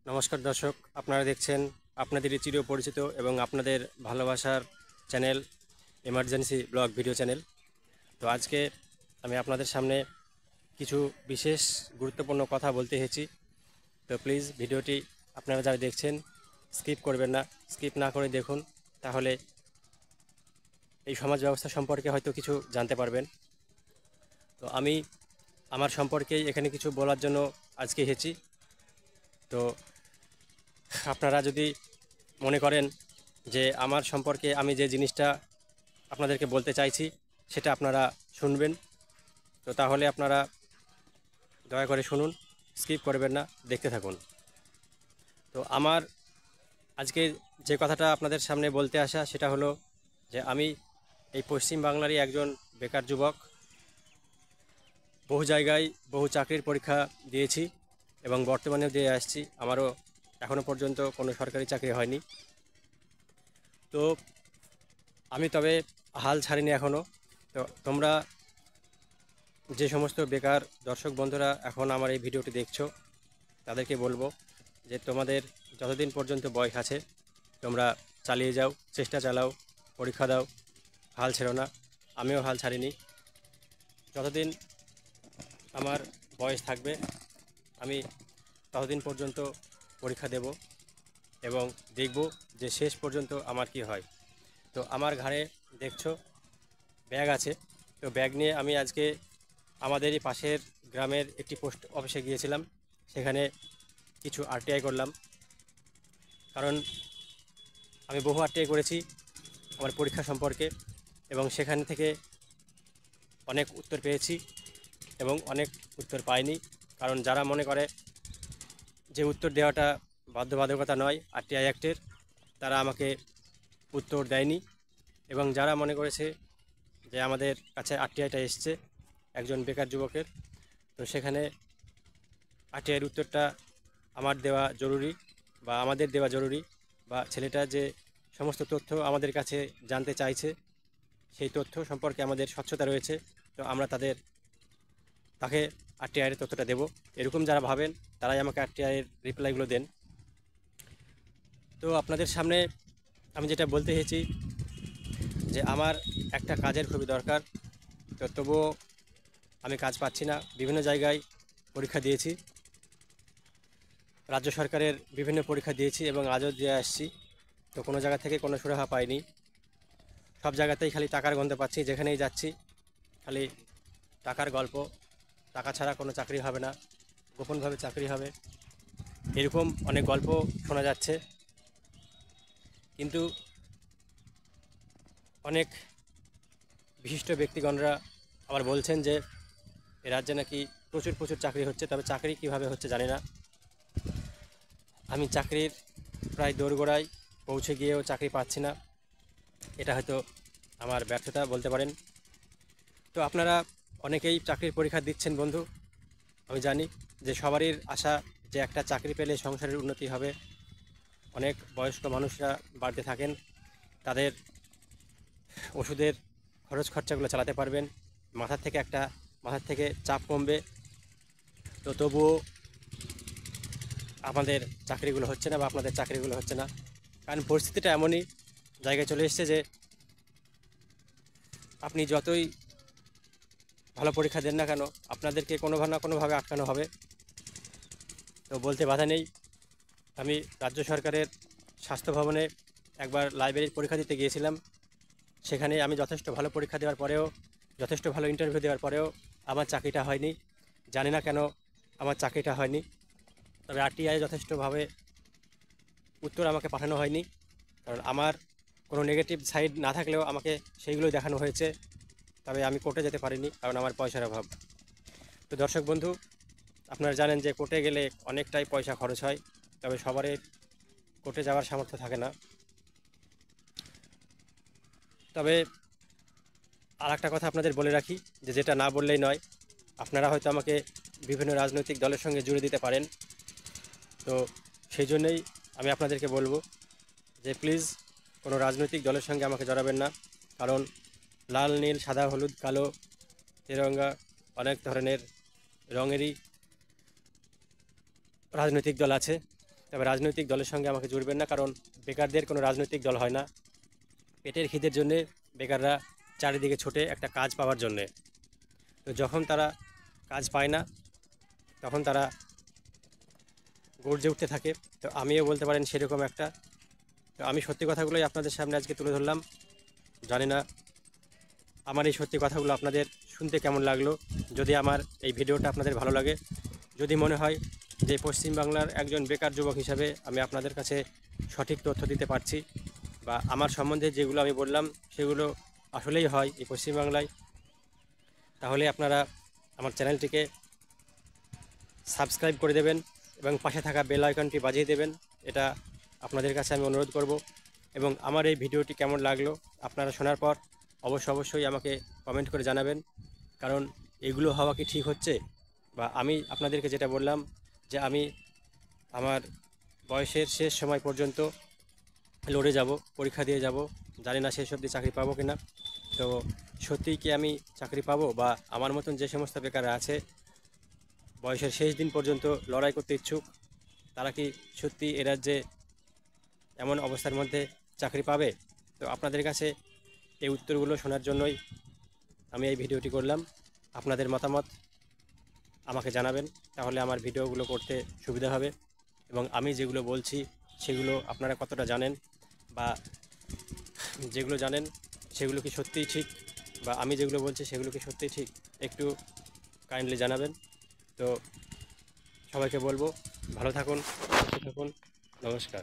নমস্কার দর্শক, আপনারা দেখছেন আপনাদেরই চিরপরিচিত এবং আপনাদের ভালোবাসার channel emergency blog video channel. তো আজকে আমি আপনাদের সামনে কিছু বিশেষ গুরুত্বপূর্ণ কথা বলতে এসেছি। তো প্লিজ ভিডিওটি আপনারা যারা দেখছেন স্কিপ করবেন না, স্কিপ না করে দেখুন, তাহলে এই সমাজ ব্যবস্থা সম্পর্কে হয়তো কিছু জানতে পারবেন। তো আমি আমার সম্পর্কেই এখানে কিছু বলার জন্য আজকে এসেছি। তো আপনারা যদি মনে করেন যে আমার সম্পর্কে আমি যে জিনিসটা আপনাদেরকে বলতে চাইছি সেটা আপনারা শুনবেন, তো তাহলে আপনারা দয়া করে শুনুন, স্কিপ করবেন না, দেখতে থাকুন। তো আমার আজকে যে কথাটা আপনাদের সামনে বলতে আসা সেটা হলো যে আমি এই পশ্চিম বাংলারই একজন বেকার যুবক। বহু জায়গায় বহু চাকরির পরীক্ষা দিয়েছি এবং বর্তমানেও দিয়ে আসছি। আমারও এখনও পর্যন্ত কোনো সরকারি চাকরি হয়নি। তো আমি তবে হাল ছাড়িনি এখনও। তো তোমরা যে সমস্ত বেকার দর্শক বন্ধুরা এখন আমার এই ভিডিওটি দেখছো, তাদেরকে বলবো যে তোমাদের যতদিন পর্যন্ত বয়স আছে তোমরা চালিয়ে যাও, চেষ্টা চালাও, পরীক্ষা দাও, হাল ছেড়ো না। আমিও হাল ছাড়িনি। যতদিন আমার বয়স থাকবে আমি ততদিন পর্যন্ত পরীক্ষা দেব এবং দেখব যে শেষ পর্যন্ত আমার কি হয়। তো আমার ঘাড়ে দেখছো ব্যাগ আছে। তো ব্যাগ নিয়ে আমি আজকে আমাদেরই পাশের গ্রামের একটি পোস্ট অফিসে গিয়েছিলাম। সেখানে কিছু আরটিআই করলাম, কারণ আমি বহু আরটিআই করেছি আমার পরীক্ষা সম্পর্কে এবং সেখান থেকে অনেক উত্তর পেয়েছি এবং অনেক উত্তর পাইনি। কারণ যারা মনে করে যে উত্তর দেওয়াটা বাধ্যবাধকতা নয় আরটিআই অ্যাক্টের, তারা আমাকে উত্তর দেয়নি। এবং যারা মনে করেছে যে আমাদের কাছে আরটিআইটা এসছে একজন বেকার যুবকের, তো সেখানে আরটিআইয়ের উত্তরটা আমার দেওয়া জরুরি বা আমাদের দেওয়া জরুরি, বা ছেলেটা যে সমস্ত তথ্য আমাদের কাছে জানতে চাইছে সেই তথ্য সম্পর্কে আমাদের স্বচ্ছতা রয়েছে। তো আমরা তাকে আরটিআইয়ের তথ্যটা দেব, এরকম যারা ভাবেন তারাই আমাকে আরটিআইয়ের রিপ্লাইগুলো দেন। তো আপনাদের সামনে আমি যেটা বলতে এসেছি যে আমার একটা কাজের খুবই দরকার। তো তবুও আমি কাজ পাচ্ছি না। বিভিন্ন জায়গায় পরীক্ষা দিয়েছি, রাজ্য সরকারের বিভিন্ন পরীক্ষা দিয়েছি এবং আজও দিয়ে আসছি। তো কোনো জায়গা থেকে কোনো সুরাহা পাইনি। সব জায়গাতেই খালি টাকার গন্ধ পাচ্ছি, যেখানেই যাচ্ছি খালি টাকার গল্প। টাকা ছাড়া কোনো চাকরি হবে না, গোপনভাবে চাকরি হবে, এরকম অনেক গল্প শোনা যাচ্ছে। কিন্তু অনেক বিশিষ্ট ব্যক্তিগণরা আবার বলছেন যে এ রাজ্যে নাকি প্রচুর প্রচুর চাকরি হচ্ছে, তবে চাকরি কিভাবে হচ্ছে জানি না। আমি চাকরির প্রায় দোরগোড়ায় পৌঁছে গিয়েও চাকরি পাচ্ছি না, এটা হয়তো আমার ব্যর্থতা বলতে পারেন। তো আপনারা অনেকেই চাকরির পরীক্ষা দিচ্ছেন বন্ধু। আমি জানি যে সবারই আশা যে একটা চাকরি পেলে সংসারের উন্নতি হবে। অনেক বয়স্ক মানুষরা বাড়িতে থাকেন, তাদের ওষুধের খরচ খরচাগুলো চালাতে পারবেন, মাথার থেকে চাপ কমবে। তো তবুও আমাদের চাকরিগুলো হচ্ছে না বা আপনাদের চাকরিগুলো হচ্ছে না, কারণ পরিস্থিতিটা এমনই জায়গায় চলে এসেছে যে আপনি যতই ভালো পরীক্ষা দেন না কেন আপনাদেরকে কোনোভাবে না কোনোভাবে আটকানো হবে। তো বলতে বাধা নেই। আমি রাজ্য সরকারের স্বাস্থ্য ভবনে একবার লাইব্রেরির পরীক্ষা দিতে গিয়েছিলাম। সেখানে আমি যথেষ্ট ভালো পরীক্ষা দেওয়ার পরেও, যথেষ্ট ভালো ইন্টারভিউ দেওয়ার পরেও আমার চাকরিটা হয়নি। জানি না কেন আমার চাকরিটা হয়নি। তবে আরটিআই যথেষ্টভাবে উত্তর আমাকে পাঠানো হয়নি, কারণ আমার কোনো নেগেটিভ সাইড না থাকলেও আমাকে সেইগুলোই দেখানো হয়েছে। তবে আমি কোর্টে যেতে পারিনি কারণ আমার পয়সার অভাব। তো দর্শক বন্ধু, আপনারা জানেন যে কোর্টে গেলে অনেকটাই পয়সা খরচ হয়, তবে সবারই কোর্টে যাওয়ার সামর্থ্য থাকে না। তবে আর একটা কথা আপনাদের বলে রাখি, যে যেটা না বললেই নয়, আপনারা হয়তো আমাকে বিভিন্ন রাজনৈতিক দলের সঙ্গে জুড়ে দিতে পারেন। তো সেই জন্যই আমি আপনাদেরকে বলবো যে প্লিজ কোনো রাজনৈতিক দলের সঙ্গে আমাকে জড়াবেন না, কারণ লাল নীল সাদা হলুদ কালো তেরঙ্গা অনেক ধরনের রঙেরই রাজনৈতিক দল আছে। তবে রাজনৈতিক দলের সঙ্গে আমাকে জুড়বেন না, কারণ বেকারদের কোনো রাজনৈতিক দল হয় না। পেটের খিদের জন্যে বেকাররা চারিদিকে ছোটে একটা কাজ পাওয়ার জন্যে। তো যখন তারা কাজ পায় না তখন তারা গর্জে উঠতে থাকে। তো আমিও বলতে পারেন সেরকম একটা। তো আমি সত্যি কথাগুলোই আপনাদের সামনে আজকে তুলে ধরলাম। জানি না আমার এই সত্যি কথাগুলো আপনাদের শুনতে কেমন লাগলো। যদি আমার এই ভিডিওটা আপনাদের ভালো লাগে, যদি মনে হয় যে পশ্চিমবাংলার একজন বেকার যুবক হিসাবে আমি আপনাদের কাছে সঠিক তথ্য দিতে পারছি, বা আমার সম্বন্ধে যেগুলো আমি বললাম সেগুলো আসলেই হয় এই পশ্চিমবাংলায়, তাহলে আপনারা আমার চ্যানেলটিকে সাবস্ক্রাইব করে দেবেন এবং পাশে থাকা বেল আইকনটি বাজিয়ে দেবেন। এটা আপনাদের কাছে আমি অনুরোধ করব। এবং আমার এই ভিডিওটি কেমন লাগলো আপনারা শোনার পর অবশ্যই আমাকে কমেন্ট করে জানাবেন। কারণ এগুলো হওয়া কি ঠিক হচ্ছে? বা আমি আপনাদেরকে যেটা বললাম যে আমি আমার বয়সের শেষ সময় পর্যন্ত লড়ে যাব, পরীক্ষা দিয়ে যাব, জানি না শেষ অবধি চাকরি পাবো কিনা। তো সত্যিই কি আমি চাকরি পাবো, বা আমার মতন যে সমস্ত বেকাররা আছে বয়সের শেষ দিন পর্যন্ত লড়াই করতে ইচ্ছুক, তারা কি সত্যি এ রাজ্যে এমন অবস্থার মধ্যে চাকরি পাবে? তো আপনাদের কাছে এই উত্তরগুলো শোনার জন্যই আমি এই ভিডিওটি করলাম। আপনাদের মতামত আমাকে জানাবেন, তাহলে আমার ভিডিওগুলো করতে সুবিধা হবে। এবং আমি যেগুলো বলছি সেগুলো আপনারা কতটা জানেন, বা যেগুলো জানেন সেগুলো কি সত্যিই ঠিক, বা আমি যেগুলো বলছি সেগুলো কি সত্যিই ঠিক, একটু কাইন্ডলি জানাবেন। তো সবাইকে বলবো ভালো থাকুন, সুস্থ থাকুন, নমস্কার।